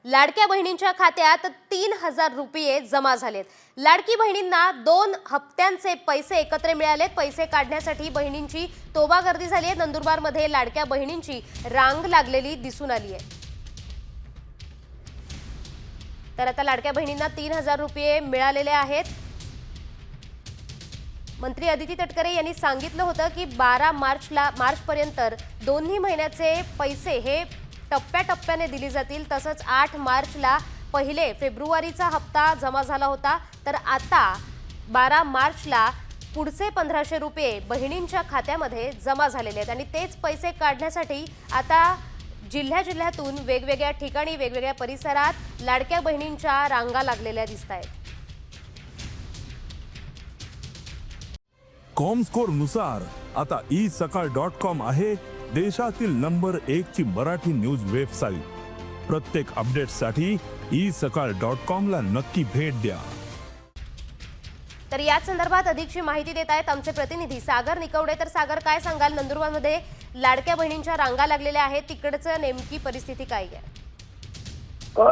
लाडक्या बहिणींच्या खात्यात 3,000 रुपये जमा झालेत। लाडकी बहिणींना 2 हप्त्यांचे पैसे एकत्र मिळालेत। पैसे काढण्यासाठी बहिणींची तोबा गर्दी झाली आहे। नंदुरबारमध्ये लाडक्या बहिणींची रांग लागलेली दिसून आली आहे। तर आता लाडक्या बहिणींना 3,000 रुपये मिळालेले आहेत। मंत्री अदिती तटकरे यांनी सांगितलं होतं की 12 मार्चपर्यंत दोन्ही महिन्याचे पैसे हे टप्प्याटप्प्याने दिले जातील। तसंच 8 मार्चला पहिले फेब्रुवारीचा हप्ता जमा झाला होता, तर आता 12 मार्चला पुढचे 1,500 रुपये बहिणींच्या खात्यामध्ये जमा झालेले आहेत आणि तेच पैसे काढण्यासाठी आता जिल्ह्यातून वेगवेगळ्या ठिकाणी वेगवेगळ्या परिसरात लाडक्या बहिणींच्या रांगा लागलेल्या दिसतायत। कॉमस्कोर नुसार आता isakal.com आहे देशातील नंबर 1 ची मराठी न्यूज वेबसाईट। प्रत्येक अपडेटसाठी isakal.com ला नक्की भेट द्या। तर या संदर्भात अधिकची माहिती देत आहेत आमचे प्रतिनिधी सागर निकवडे। तर सागर, काय सांगाल, नंदुरबारमध्ये लाडक्या बहिणींच्या रांगा लागलेल्या आहेत, तिकडचं नेमकी परिस्थिती काय आहे?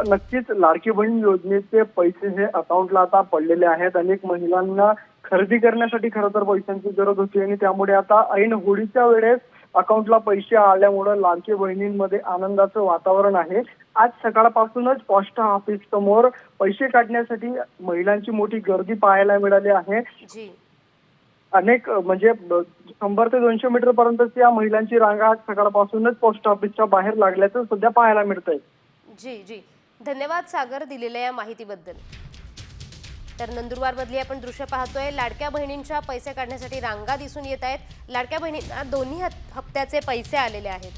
नक्कीच लाडकी बहीण योजनेचे पैसे हे अकाउंटला आता पडलेले आहेत। अनेक महिलांना खरेदी करण्यासाठी खरं तर पैशांची गरज होती आणि त्यामुळे आता ऐन होळीच्या वेळेस अकाउंटला पैसे आल्यामुळे लाडकी बहिणींमध्ये आनंदाचं वातावरण आहे। आज सकाळपासूनच पोस्ट ऑफिस समोर पैसे काढण्यासाठी महिलांची मोठी गर्दी पाहायला मिळाली आहे। अनेक म्हणजे 100 ते 200 मीटर पर्यंत या महिलांची रांग आज सकाळपासूनच पोस्ट ऑफिसच्या बाहेर लागल्याचं सध्या पाहायला मिळतंय। जी धन्यवाद सागर दिलेल्या या माहितीबद्दल। तर नंदुरबारमधली आपण दृश्य पाहतोय, लाडक्या बहिणींच्या पैसे काढण्यासाठी रांगा दिसून येत आहेत। लाडक्या बहिणींना दोन्ही हप्त्याचे पैसे आलेले आहेत।